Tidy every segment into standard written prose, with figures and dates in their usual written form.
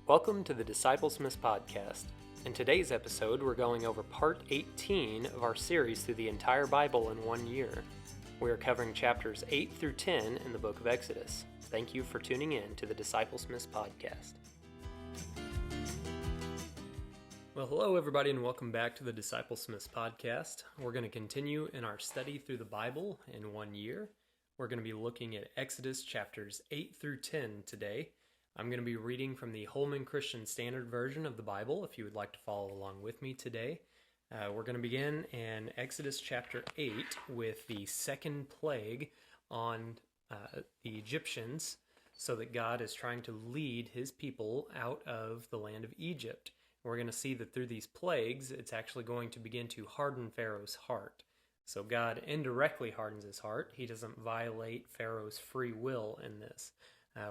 Welcome to the DiscipleSmith's podcast. In today's episode, we're going over part 18 of our series through the entire Bible in 1 year. We are covering chapters 8 through 10 in the book of Exodus. Thank you for tuning in to the DiscipleSmith's podcast. Well, hello everybody and welcome back to the DiscipleSmith's podcast. We're going to continue in our study through the Bible in 1 year. We're going to be looking at Exodus chapters 8 through 10 today. I'm going to be reading from the Holman Christian Standard Version of the Bible, if you would like to follow along with me today. We're going to begin in Exodus chapter 8 with the second plague on the Egyptians, so that God is trying to lead his people out of the land of Egypt. We're going to see that through these plagues, it's actually going to begin to harden Pharaoh's heart. So God indirectly hardens his heart. He doesn't violate Pharaoh's free will in this.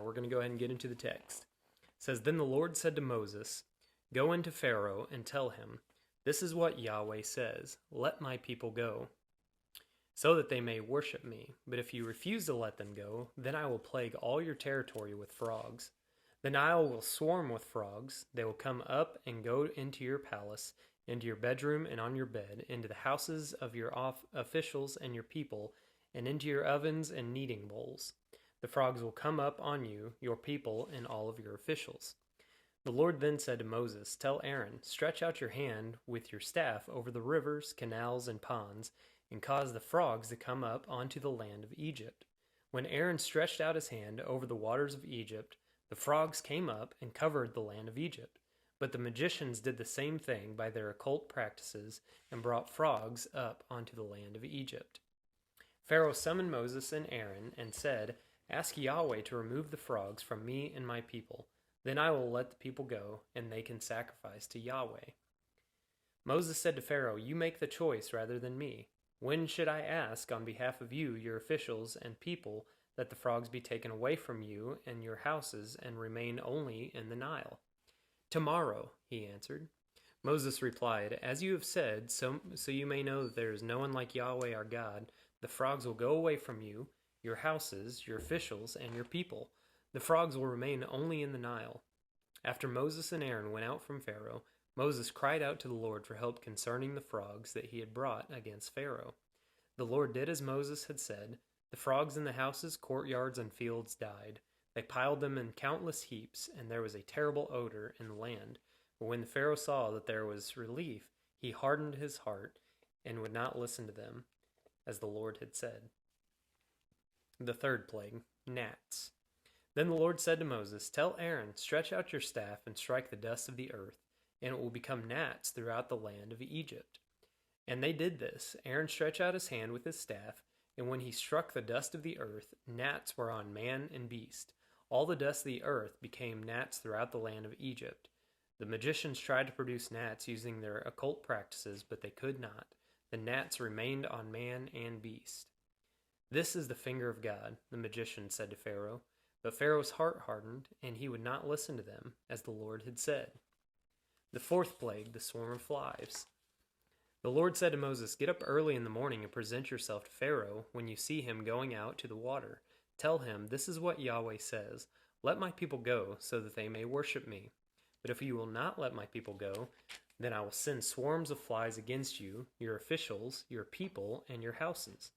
We're going to go ahead and get into the text. It says, "Then the Lord said to Moses, 'Go into Pharaoh and tell him, this is what Yahweh says, let my people go, so that they may worship me. But if you refuse to let them go, then I will plague all your territory with frogs. The Nile will swarm with frogs. They will come up and go into your palace, into your bedroom and on your bed, into the houses of your officials and your people, and into your ovens and kneading bowls. The frogs will come up on you, your people, and all of your officials.' The Lord then said to Moses, 'Tell Aaron, stretch out your hand with your staff over the rivers, canals, and ponds, and cause the frogs to come up onto the land of Egypt.' When Aaron stretched out his hand over the waters of Egypt, the frogs came up and covered the land of Egypt. But the magicians did the same thing by their occult practices and brought frogs up onto the land of Egypt. Pharaoh summoned Moses and Aaron and said, 'Ask Yahweh to remove the frogs from me and my people. Then I will let the people go, and they can sacrifice to Yahweh.' Moses said to Pharaoh, 'You make the choice rather than me. When should I ask on behalf of you, your officials and people, that the frogs be taken away from you and your houses and remain only in the Nile?' 'Tomorrow,' he answered. Moses replied, 'As you have said, so you may know that there is no one like Yahweh our God, the frogs will go away from you, your houses, your officials, and your people. The frogs will remain only in the Nile.' After Moses and Aaron went out from Pharaoh, Moses cried out to the Lord for help concerning the frogs that he had brought against Pharaoh. The Lord did as Moses had said. The frogs in the houses, courtyards, and fields died. They piled them in countless heaps, and there was a terrible odor in the land. But when the Pharaoh saw that there was relief, he hardened his heart and would not listen to them, as the Lord had said." The third plague, gnats. Then the Lord said to Moses, "Tell Aaron, stretch out your staff and strike the dust of the earth, and it will become gnats throughout the land of Egypt." And they did this. Aaron stretched out his hand with his staff, and when he struck the dust of the earth, gnats were on man and beast. All the dust of the earth became gnats throughout the land of Egypt. The magicians tried to produce gnats using their occult practices, but they could not. The gnats remained on man and beast. "This is the finger of God," the magician said to Pharaoh. But Pharaoh's heart hardened, and he would not listen to them, as the Lord had said. The fourth plague, the swarm of flies. The Lord said to Moses, "Get up early in the morning and present yourself to Pharaoh when you see him going out to the water. Tell him, 'This is what Yahweh says, let my people go, so that they may worship me. But if you will not let my people go, then I will send swarms of flies against you, your officials, your people, and your houses.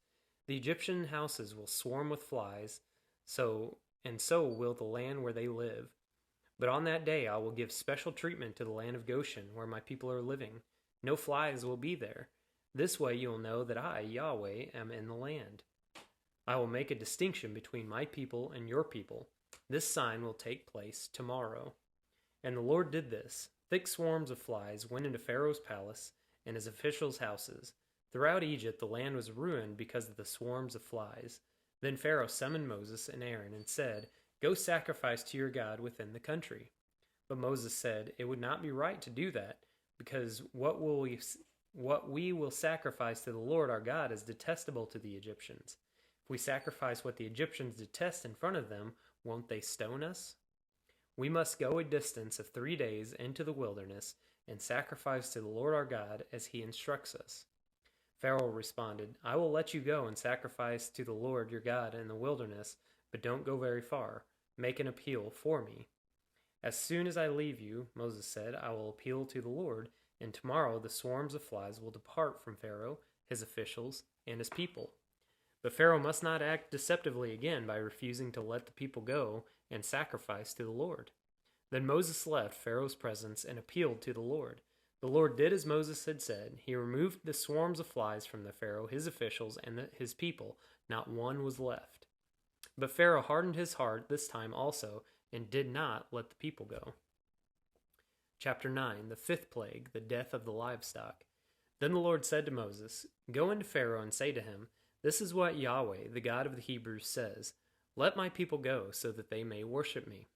The Egyptian houses will swarm with flies, so will the land where they live. But on that day I will give special treatment to the land of Goshen, where my people are living. No flies will be there. This way you will know that I, Yahweh, am in the land. I will make a distinction between my people and your people. This sign will take place tomorrow.' And the Lord did this. Thick swarms of flies went into Pharaoh's palace and his officials' houses. Throughout Egypt the land was ruined because of the swarms of flies. Then Pharaoh summoned Moses and Aaron and said, 'Go sacrifice to your God within the country.' But Moses said, 'It would not be right to do that, because what we will sacrifice to the Lord our God is detestable to the Egyptians. If we sacrifice what the Egyptians detest in front of them, won't they stone us? We must go a distance of 3 days into the wilderness and sacrifice to the Lord our God as he instructs us.' Pharaoh responded, 'I will let you go and sacrifice to the Lord your God in the wilderness, but don't go very far. Make an appeal for me.' "As soon as I leave you," Moses said, "I will appeal to the Lord, and tomorrow the swarms of flies will depart from Pharaoh, his officials, and his people." But Pharaoh must not act deceptively again by refusing to let the people go and sacrifice to the Lord. Then Moses left Pharaoh's presence and appealed to the Lord. The Lord did as Moses had said. He removed the swarms of flies from the Pharaoh, his officials, and his people. Not one was left. But Pharaoh hardened his heart this time also, and did not let the people go. Chapter 9, the fifth plague, the death of the livestock. Then the Lord said to Moses, "Go into Pharaoh and say to him, 'This is what Yahweh, the God of the Hebrews, says. Let my people go, so that they may worship me.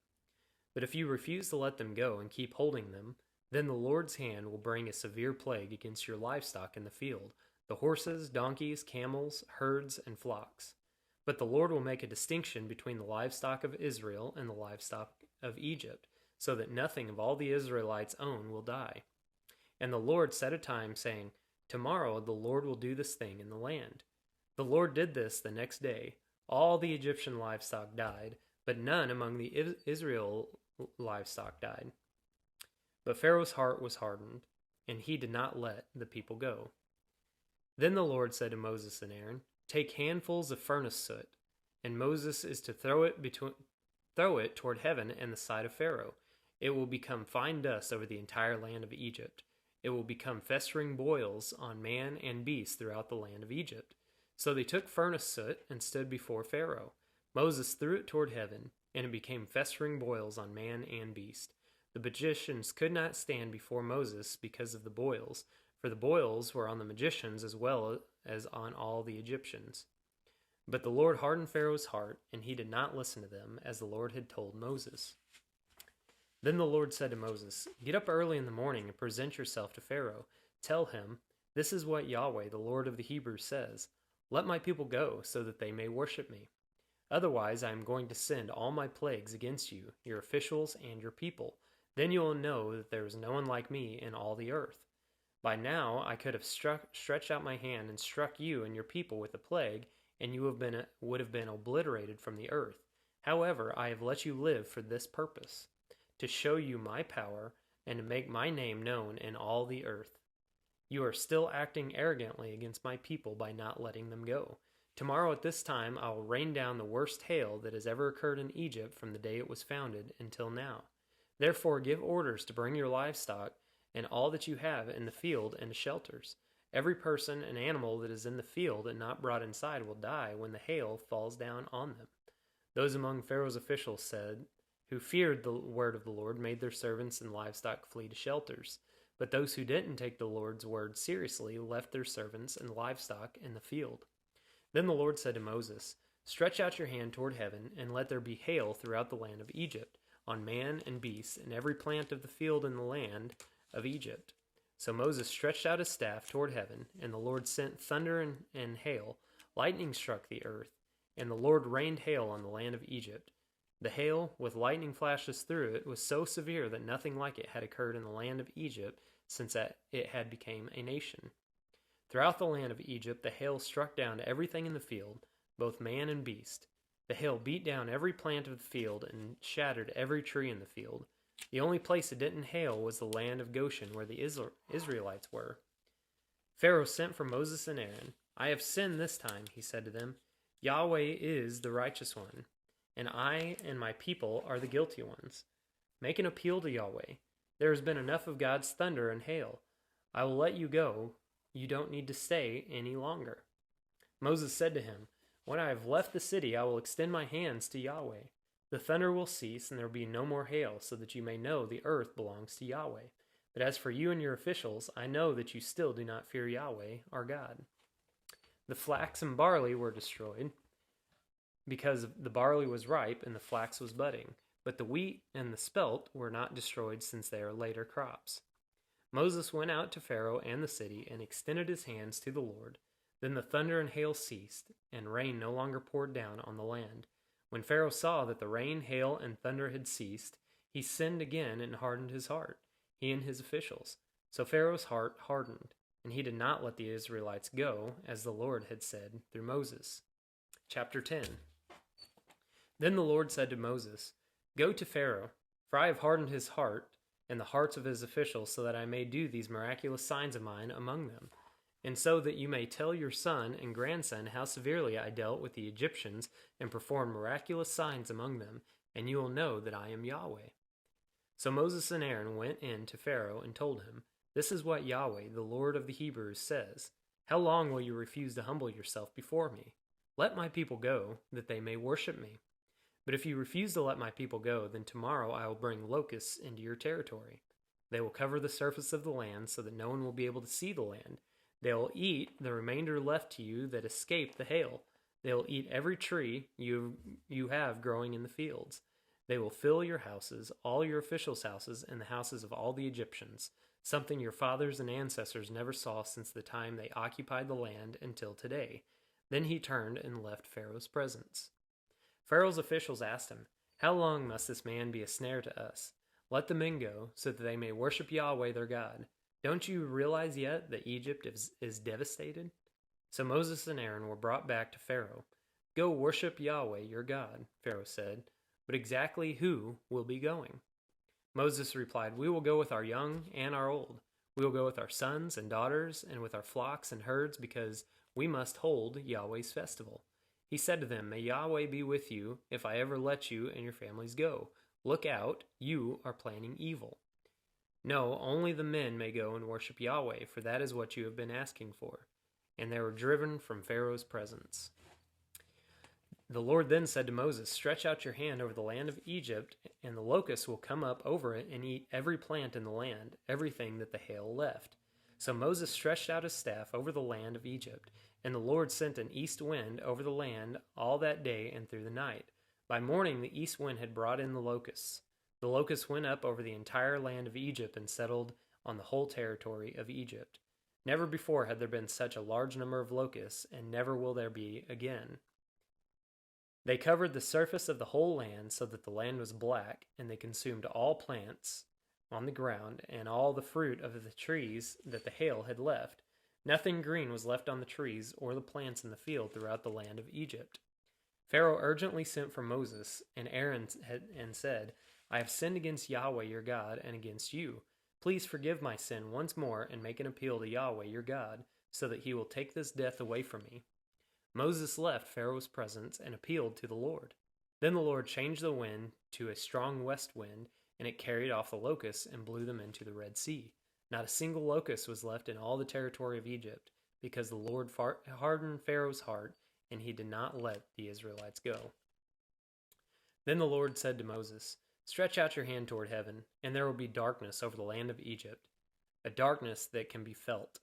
But if you refuse to let them go and keep holding them, then the Lord's hand will bring a severe plague against your livestock in the field, the horses, donkeys, camels, herds, and flocks. But the Lord will make a distinction between the livestock of Israel and the livestock of Egypt, so that nothing of all the Israelites' own will die.' And the Lord set a time, saying, 'Tomorrow the Lord will do this thing in the land.' The Lord did this the next day. All the Egyptian livestock died, but none among the Israel livestock died. But Pharaoh's heart was hardened, and he did not let the people go. Then the Lord said to Moses and Aaron, 'Take handfuls of furnace soot, and Moses is to throw it toward heaven and the sight of Pharaoh. It will become fine dust over the entire land of Egypt. It will become festering boils on man and beast throughout the land of Egypt.' So they took furnace soot and stood before Pharaoh. Moses threw it toward heaven, and it became festering boils on man and beast. The magicians could not stand before Moses because of the boils, for the boils were on the magicians as well as on all the Egyptians. But the Lord hardened Pharaoh's heart, and he did not listen to them, as the Lord had told Moses. Then the Lord said to Moses, 'Get up early in the morning and present yourself to Pharaoh. Tell him, "This is what Yahweh, the Lord of the Hebrews, says. Let my people go, so that they may worship me. Otherwise I am going to send all my plagues against you, your officials, and your people. Then you will know that there is no one like me in all the earth. By now I could have stretched out my hand and struck you and your people with a plague, and you would have been obliterated from the earth. However, I have let you live for this purpose, to show you my power and to make my name known in all the earth. You are still acting arrogantly against my people by not letting them go. Tomorrow at this time I will rain down the worst hail that has ever occurred in Egypt from the day it was founded until now. Therefore give orders to bring your livestock and all that you have in the field into shelters. Every person and animal that is in the field and not brought inside will die when the hail falls down on them.' Those among Pharaoh's officials who feared the word of the Lord made their servants and livestock flee to shelters. But those who didn't take the Lord's word seriously left their servants and livestock in the field. Then the Lord said to Moses, 'Stretch out your hand toward heaven, and let there be hail throughout the land of Egypt, on man and beast, and every plant of the field in the land of Egypt.' So Moses stretched out his staff toward heaven, and the Lord sent thunder and hail. Lightning struck the earth, and the Lord rained hail on the land of Egypt. The hail, with lightning flashes through it, was so severe that nothing like it had occurred in the land of Egypt since it had become a nation. Throughout the land of Egypt the hail struck down everything in the field, both man and beast. The hail beat down every plant of the field and shattered every tree in the field. The only place it didn't hail was the land of Goshen, where the Israelites were. Pharaoh sent for Moses and Aaron. 'I have sinned this time,' he said to them. 'Yahweh is the righteous one, and I and my people are the guilty ones. Make an appeal to Yahweh. There has been enough of God's thunder and hail. I will let you go. You don't need to stay any longer.' Moses said to him, 'When I have left the city, I will extend my hands to Yahweh. The thunder will cease, and there will be no more hail, so that you may know the earth belongs to Yahweh. But as for you and your officials, I know that you still do not fear Yahweh, our God.' The flax and barley were destroyed, because the barley was ripe and the flax was budding, but the wheat and the spelt were not destroyed, since they are later crops. Moses went out to Pharaoh and the city and extended his hands to the Lord. Then the thunder and hail ceased, and rain no longer poured down on the land. When Pharaoh saw that the rain, hail, and thunder had ceased, he sinned again and hardened his heart, he and his officials. So Pharaoh's heart hardened, and he did not let the Israelites go, as the Lord had said through Moses. Chapter 10. Then the Lord said to Moses, 'Go to Pharaoh, For I have hardened his heart and the hearts of his officials, so that I may do these miraculous signs of mine among them, and so that you may tell your son and grandson how severely I dealt with the Egyptians and performed miraculous signs among them, and you will know that I am Yahweh." So Moses and Aaron went in to Pharaoh and told him, "This is what Yahweh, the Lord of the Hebrews, says. How long will you refuse to humble yourself before me? Let my people go, that they may worship me. But if you refuse to let my people go, then tomorrow I will bring locusts into your territory. They will cover the surface of the land so that no one will be able to see the land. They will eat the remainder left to you that escaped the hail. They will eat every tree you have growing in the fields. They will fill your houses, all your officials' houses, and the houses of all the Egyptians, something your fathers and ancestors never saw since the time they occupied the land until today." Then he turned and left Pharaoh's presence. Pharaoh's officials asked him, "How long must this man be a snare to us? Let the men go, so that they may worship Yahweh their God. Don't you realize yet that Egypt is devastated?" So Moses and Aaron were brought back to Pharaoh. "Go worship Yahweh your God," Pharaoh said. "But exactly who will be going?" Moses replied, "We will go with our young and our old. We will go with our sons and daughters and with our flocks and herds, because we must hold Yahweh's festival." He said to them, "May Yahweh be with you if I ever let you and your families go. Look out, you are planning evil." "No, only the men may go and worship Yahweh, for that is what you have been asking for." And they were driven from Pharaoh's presence. The Lord then said to Moses, "Stretch out your hand over the land of Egypt, and the locusts will come up over it and eat every plant in the land, everything that the hail left." So Moses stretched out his staff over the land of Egypt, and the Lord sent an east wind over the land all that day and through the night. By morning the east wind had brought in the locusts. The locusts went up over the entire land of Egypt and settled on the whole territory of Egypt. Never before had there been such a large number of locusts, and never will there be again. They covered the surface of the whole land so that the land was black, and they consumed all plants on the ground and all the fruit of the trees that the hail had left. Nothing green was left on the trees or the plants in the field throughout the land of Egypt. Pharaoh urgently sent for Moses and Aaron and said, "I have sinned against Yahweh your God and against you. Please forgive my sin once more and make an appeal to Yahweh your God, so that he will take this death away from me." Moses left Pharaoh's presence and appealed to the Lord. Then the Lord changed the wind to a strong west wind, and it carried off the locusts and blew them into the Red Sea. Not a single locust was left in all the territory of Egypt, because the Lord hardened Pharaoh's heart, and he did not let the Israelites go. Then the Lord said to Moses, "Stretch out your hand toward heaven, and there will be darkness over the land of Egypt, a darkness that can be felt."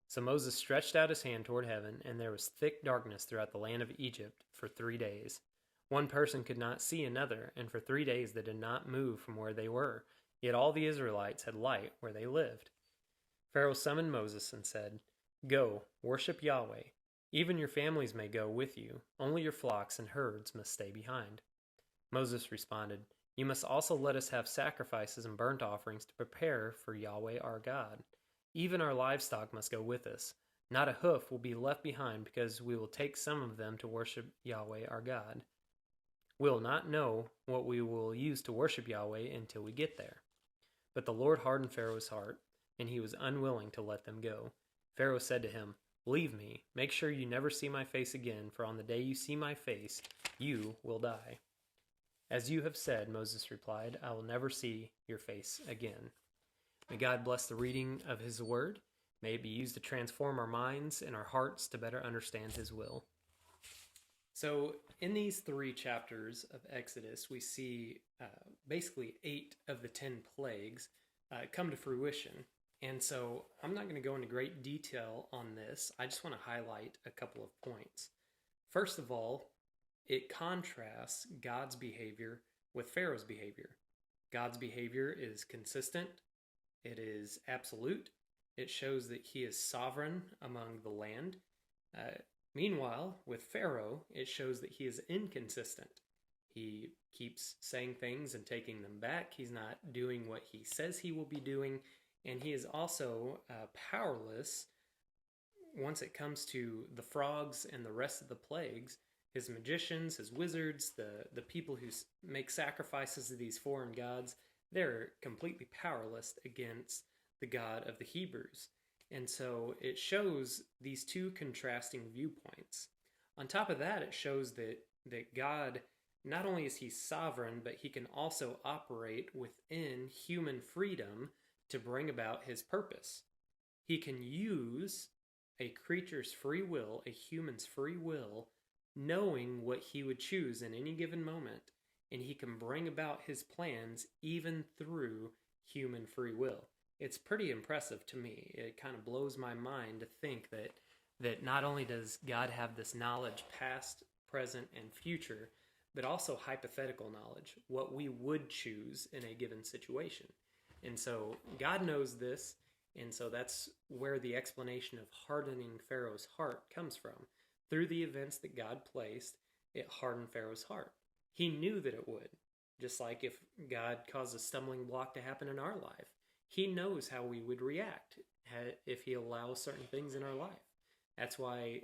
So Moses stretched out his hand toward heaven, and there was thick darkness throughout the land of Egypt for 3 days. One person could not see another, and for 3 days they did not move from where they were. Yet all the Israelites had light where they lived. Pharaoh summoned Moses and said, "Go, worship Yahweh. Even your families may go with you. Only your flocks and herds must stay behind." Moses responded, "You must also let us have sacrifices and burnt offerings to prepare for Yahweh our God. Even our livestock must go with us. Not a hoof will be left behind, because we will take some of them to worship Yahweh our God. We will not know what we will use to worship Yahweh until we get there." But the Lord hardened Pharaoh's heart, and he was unwilling to let them go. Pharaoh said to him, "Leave me. Make sure you never see my face again, for on the day you see my face, you will die." "As you have said," Moses replied, "I will never see your face again." May God bless the reading of his word. May it be used to transform our minds and our hearts to better understand his will. So in these 3 chapters of Exodus, we see basically 8 of the 10 plagues come to fruition. And so I'm not going to go into great detail on this. I just want to highlight a couple of points. First of all, it contrasts God's behavior with Pharaoh's behavior. God's behavior is consistent. It is absolute. It shows that he is sovereign among the land. Meanwhile, with Pharaoh, it shows that he is inconsistent. He keeps saying things and taking them back. He's not doing what he says he will be doing. And he is also powerless once it comes to the frogs and the rest of the plagues. His magicians, his wizards, the people who make sacrifices to these foreign gods, they're completely powerless against the God of the Hebrews. And so it shows these two contrasting viewpoints. On top of that, it shows that God, not only is he sovereign, but he can also operate within human freedom to bring about his purpose. He can use a creature's free will, a human's free will, knowing what he would choose in any given moment, and he can bring about his plans even through human free will. It's pretty impressive to me. It kind of blows my mind to think that not only does God have this knowledge, past, present, and future, but also hypothetical knowledge, what we would choose in a given situation. And so God knows this, and so that's where the explanation of hardening Pharaoh's heart comes from. Through the events that God placed, it hardened Pharaoh's heart. He knew that it would, just like if God caused a stumbling block to happen in our life. He knows how we would react if he allows certain things in our life. That's why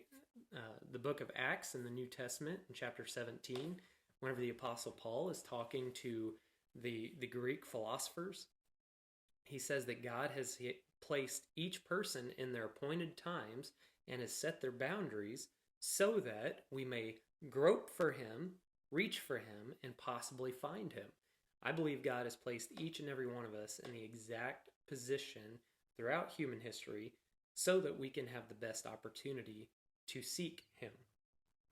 the book of Acts in the New Testament, in chapter 17, whenever the Apostle Paul is talking to the Greek philosophers, he says that God has placed each person in their appointed times and has set their boundaries so that we may grope for him, reach for him, and possibly find him. I believe God has placed each and every one of us in the exact position throughout human history so that we can have the best opportunity to seek him.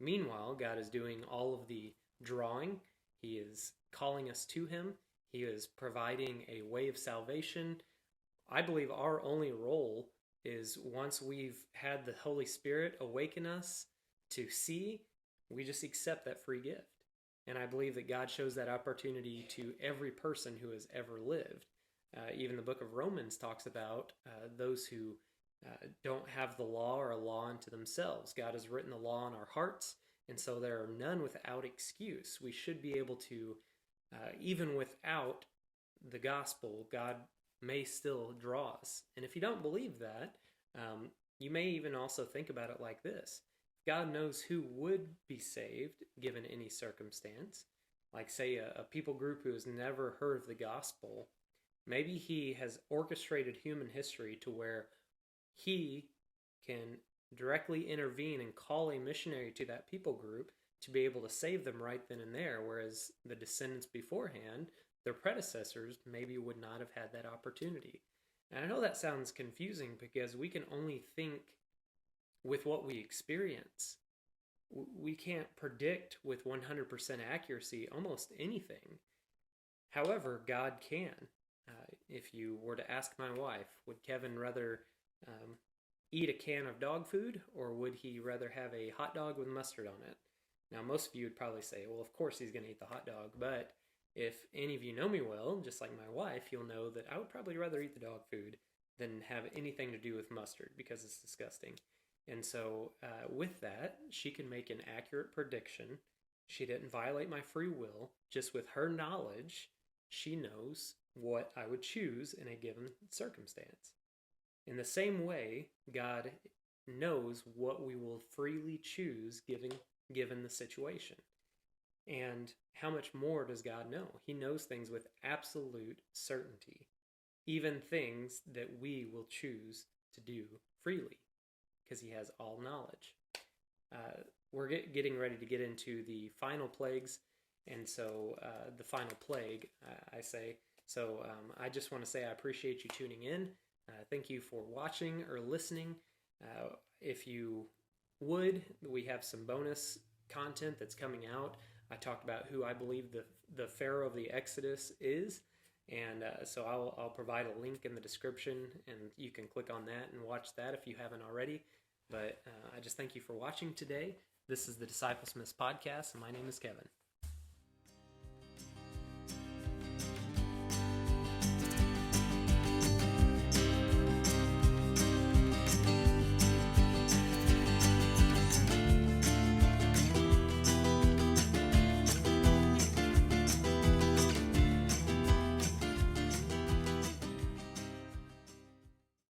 Meanwhile, God is doing all of the drawing. He is calling us to him. He is providing a way of salvation. I believe our only role is, once we've had the Holy Spirit awaken us to see, we just accept that free gift. And I believe that God shows that opportunity to every person who has ever lived. Even the book of Romans talks about those who don't have the law or a law unto themselves. God has written the law on our hearts, and so there are none without excuse. We should be able to, even without the gospel, God may still draw us. And if you don't believe that, you may even also think about it like this. God knows who would be saved given any circumstance. Like, say, a people group who has never heard of the gospel. Maybe he has orchestrated human history to where he can directly intervene and call a missionary to that people group to be able to save them right then and there, whereas the descendants beforehand, their predecessors, maybe would not have had that opportunity. And I know that sounds confusing because we can only think with what we experience. We can't predict with 100% accuracy almost anything. However, God can. If you were to ask my wife, would Kevin rather eat a can of dog food, or would he rather have a hot dog with mustard on it? Now, most of you would probably say, well, of course he's going to eat the hot dog. But if any of you know me well, just like my wife, you'll know that I would probably rather eat the dog food than have anything to do with mustard because it's disgusting. And so with that, she can make an accurate prediction. She didn't violate my free will. Just with her knowledge, she knows what I would choose in a given circumstance. In the same way, God knows what we will freely choose given the situation. And how much more does God know? He knows things with absolute certainty, even things that we will choose to do freely, because he has all knowledge. We're getting ready to get into the final plagues, and so the final plague, I say. So I just want to say I appreciate you tuning in. Thank you for watching or listening. If you would, we have some bonus content that's coming out. I talked about who I believe the Pharaoh of the Exodus is, and so I'll provide a link in the description, and you can click on that and watch that if you haven't already. But I just thank you for watching today. This is the DiscipleSmith's podcast, and my name is Kevin.